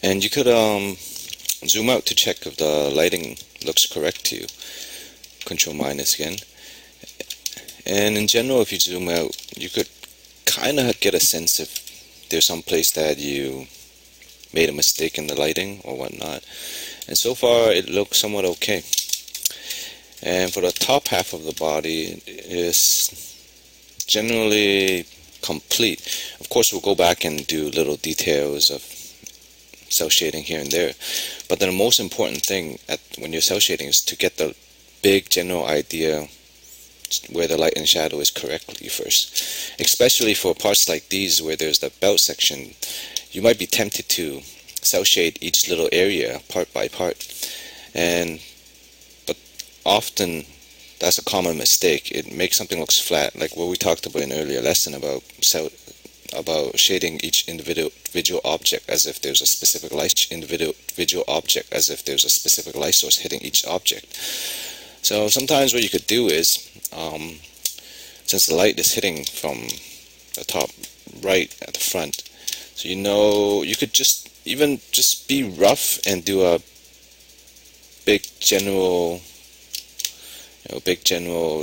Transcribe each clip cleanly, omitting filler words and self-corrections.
And you could zoom out to check if the lighting looks correct to you. Control minus again. And in general, if you zoom out, you could kind of get a sense if there's some place that you made a mistake in the lighting or whatnot. And so far, it looks somewhat okay. And for the top half of the body is generally complete. Of course, we'll go back and do little details of cell shading here and there. But the most important thing when you're cell shading is to get the big general idea where the light and shadow is correctly first. Especially for parts like these where there's the belt section, you might be tempted to cell shade each little area part by part. But often that's a common mistake. It makes something look flat, like what we talked about in an earlier lesson about shading each individual object as if there's a specific individual object as if there's a specific light source hitting each object. So sometimes what you could do is, since the light is hitting from the top right at the front, so you could just be rough and do a big general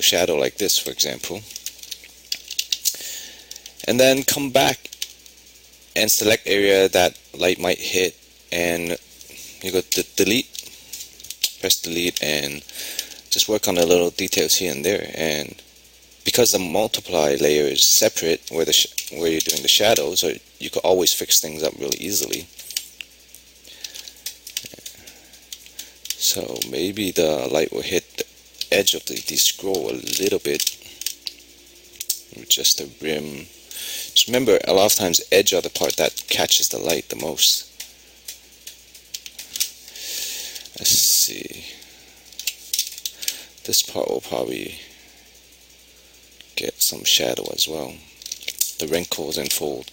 shadow like this, for example, and then come back and select area that light might hit, and you go to press delete, and just work on the little details here and there. And because the multiply layer is separate where you're doing the shadows, so you could always fix things up really easily. So maybe the light will hit the edge of the scroll a little bit with just the rim. Just remember, a lot of times edge are the part that catches the light the most. Let's see. This part will probably get some shadow as well. The wrinkles and fold.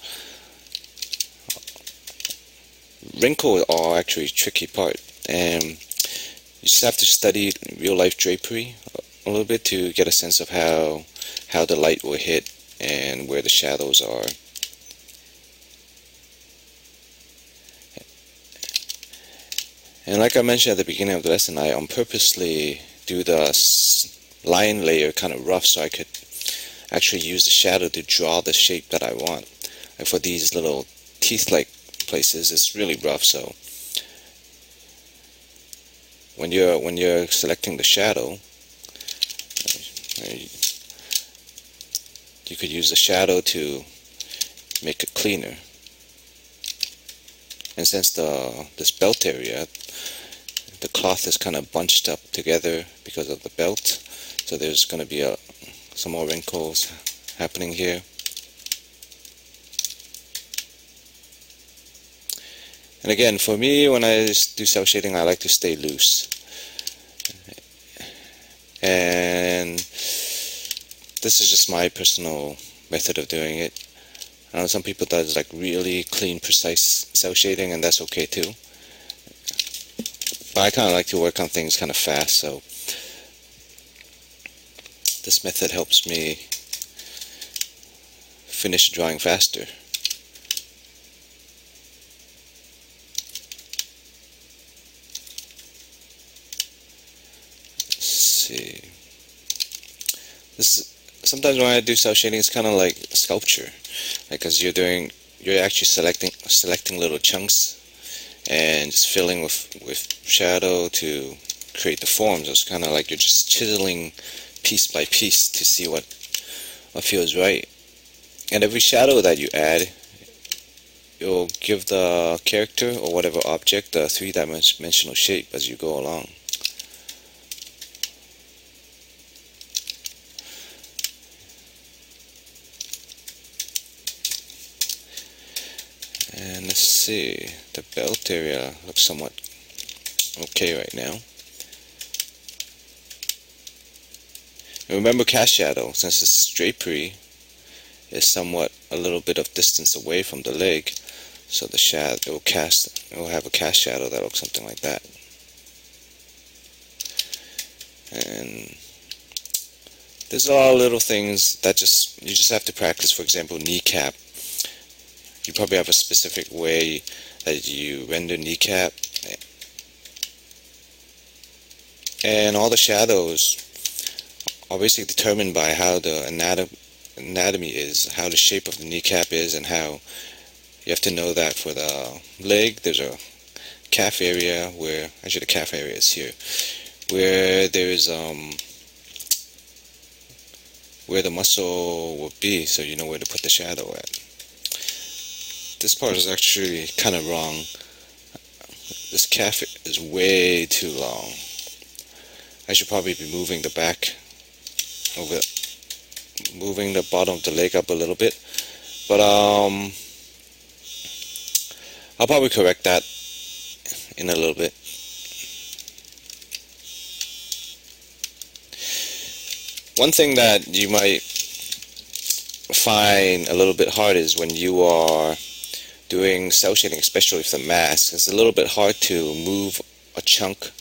Wrinkles are actually a tricky part, and you just have to study real life drapery a little bit to get a sense of how the light will hit and where the shadows are. And like I mentioned at the beginning of the lesson, I purposely do the line layer kind of rough so I could actually use the shadow to draw the shape that I want. And for these little teeth-like places, it's really rough. So when you're selecting the shadow, you could use the shadow to make it cleaner. And since this belt area, the cloth is kind of bunched up together because of the belt, so there's going to be some more wrinkles happening here. And again, for me, when I do cell shading, I like to stay loose. And this is just my personal method of doing it. I know some people does like really clean, precise cell shading, and that's okay too. But I kind of like to work on things kind of fast, so this method helps me finish drawing faster. Let's see. Sometimes when I do cell shading, it's kind of like sculpture, because you're actually selecting little chunks and just filling with shadow to create the forms. It's kind of like you're just chiseling piece by piece to see what feels right. And every shadow that you add, you'll give the character or whatever object a three-dimensional shape as you go along. And let's see, the belt area looks somewhat okay right now. And remember cast shadow, since this drapery is somewhat a little bit of distance away from the leg, so the shadow it will have a cast shadow that looks something like that. And there's a lot of little things that you just have to practice. For example, kneecap. you probably have a specific way that you render kneecap, and all the shadows are basically determined by how the anatomy is, how the shape of the kneecap is, and how you have to know that for the leg there's a calf area where, actually the calf area is here, where there's where the muscle will be, so you know where to put the shadow at. This part is actually kind of wrong. This calf is way too long. I should probably be moving the back over, moving the bottom of the leg up a little bit, but I'll probably correct that in a little bit. One thing that you might find a little bit hard is when you are doing cell shading, especially with the mask, it's a little bit hard to move a chunk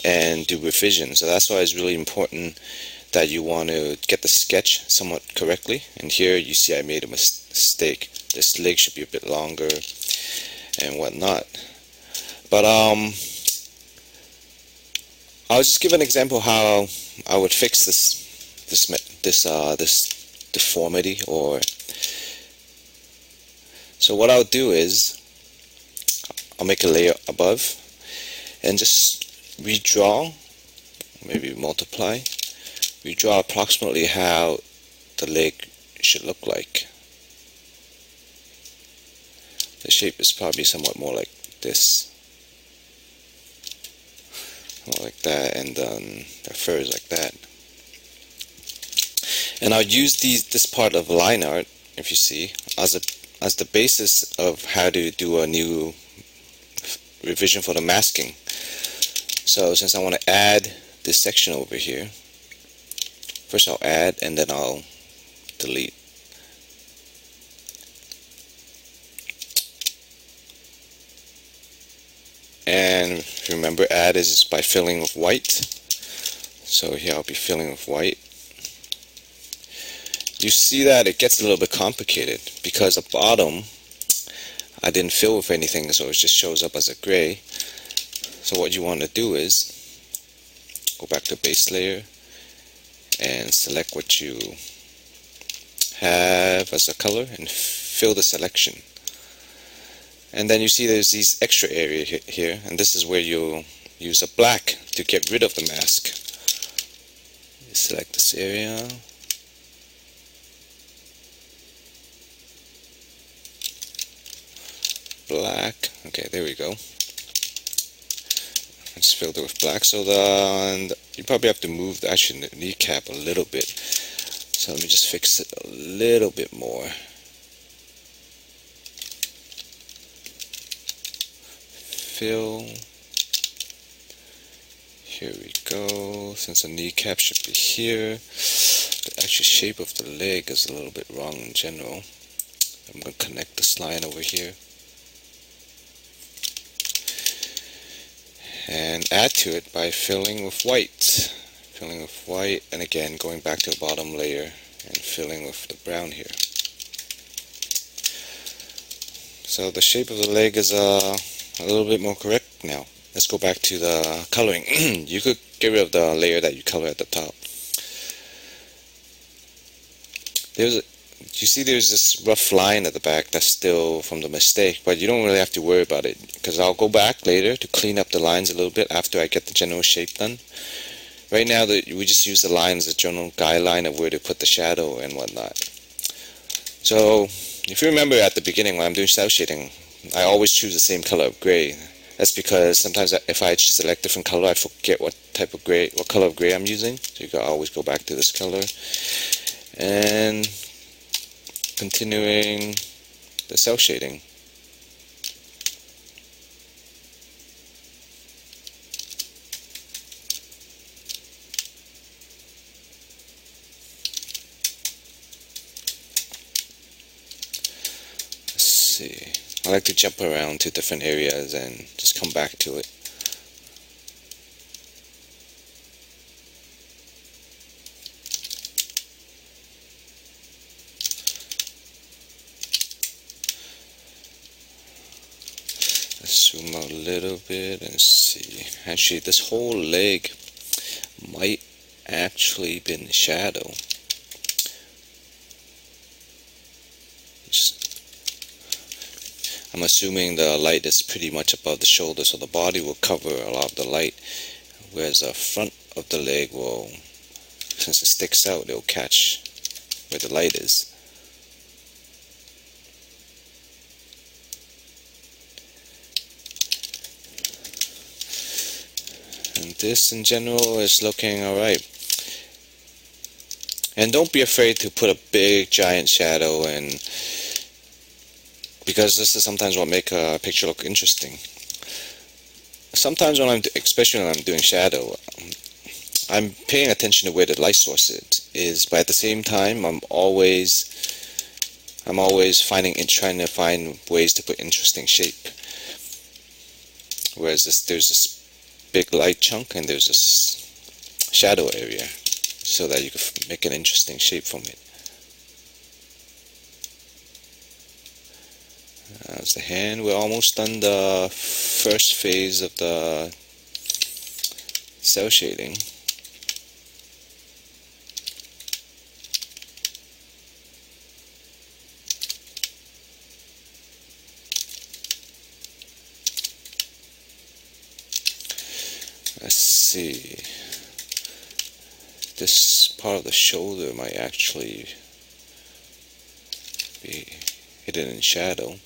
and do revision. So that's why it's really important that you want to get the sketch somewhat correctly. And here you see I made a mistake. This leg should be a bit longer and whatnot. But I'll just give an example how I would fix this deformity. Or so what I'll do is I'll make a layer above and just redraw, maybe multiply, redraw approximately how the leg should look like. The shape is probably somewhat more like this, more like that, and then the fur is like that. And I'll use this part of line art, if you see, as the basis of how to do a new revision for the masking. So since I want to add this section over here, first I'll add and then I'll delete. And remember, add is by filling with white. So here I'll be filling with white. You see that it gets a little bit complicated because the bottom I didn't fill with anything, so it just shows up as a gray. So what you want to do is go back to base layer and select what you have as a color and fill the selection. And then you see there's these extra area here, and this is where you'll use a black to get rid of the mask. You select this area. Black. Okay, there we go. It's filled it with black. So you probably have to move the kneecap a little bit. So let me just fix it a little bit more. Fill. Here we go. Since the kneecap should be here, the actual shape of the leg is a little bit wrong in general. I'm going to connect this line over here. And add to it by filling with white. Filling with white, and again going back to the bottom layer and filling with the brown here. So the shape of the leg is a little bit more correct now. Let's go back to the coloring. You could get rid of the layer that you color at the top. You see there's this rough line at the back that's still from the mistake, but you don't really have to worry about it because I'll go back later to clean up the lines a little bit after I get the general shape done. Right now we just use the line as a general guideline of where to put the shadow and whatnot. So if you remember at the beginning when I'm doing cell shading, I always choose the same color of gray. That's because sometimes if I select different color, I forget what color of gray I'm using. So you can always go back to this color. And continuing the cell shading. Let's see. I like to jump around to different areas and just come back to it. Let's zoom out a little bit and see. Actually, this whole leg might actually be in the shadow. I'm assuming the light is pretty much above the shoulder, so the body will cover a lot of the light, whereas the front of the leg will, since it sticks out, it'll catch where the light is. And this in general is looking alright. And don't be afraid to put a big giant shadow in, because this is sometimes what make a picture look interesting. Sometimes when especially when I'm doing shadow, I'm paying attention to where the light source is, but at the same time I'm always trying to find ways to put interesting shape. Whereas there's this big light chunk and there's this shadow area, so that you can make an interesting shape from it. That's the hand. We're almost done the first phase of the cell shading. Let's see. This part of the shoulder might actually be hidden in shadow.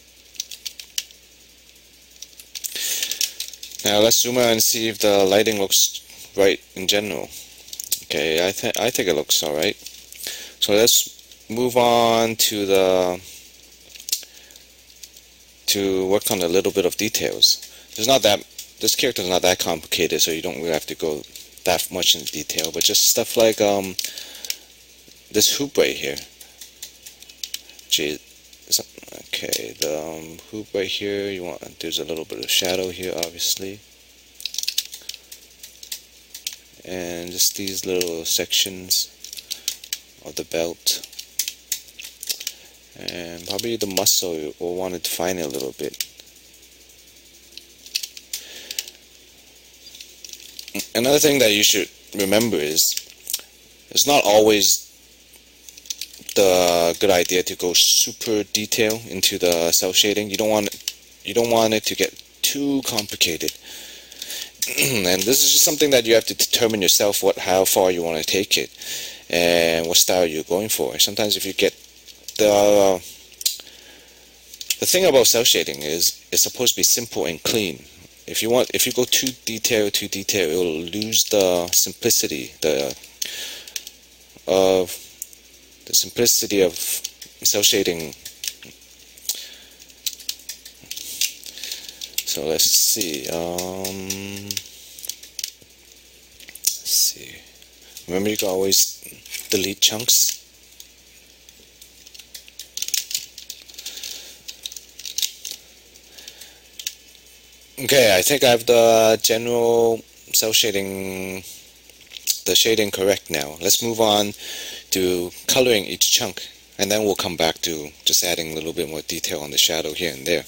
Now let's zoom out and see if the lighting looks right in general. Okay, I think it looks alright. So let's move on to work on a little bit of details. This character is not that complicated, so you don't really have to go that much into detail, but just stuff like this hoop right here. Okay, the hoop right here, there's a little bit of shadow here, obviously. And just these little sections of the belt. And probably the muscle, we'll want to define it a little bit. Another thing that you should remember is, it's not always the good idea to go super detail into the cell shading. You don't want it to get too complicated. And this is just something that you have to determine yourself how far you want to take it and what style you're going for. Sometimes if you get the thing about cell shading is it's supposed to be simple and clean. If you go too detailed, it will lose the simplicity, the simplicity of cell shading. So let's see. Remember, you can always delete chunks. Okay, I think I have the general cell shading, the shading correct now. Let's move on to coloring each chunk, and then we'll come back to just adding a little bit more detail on the shadow here and there.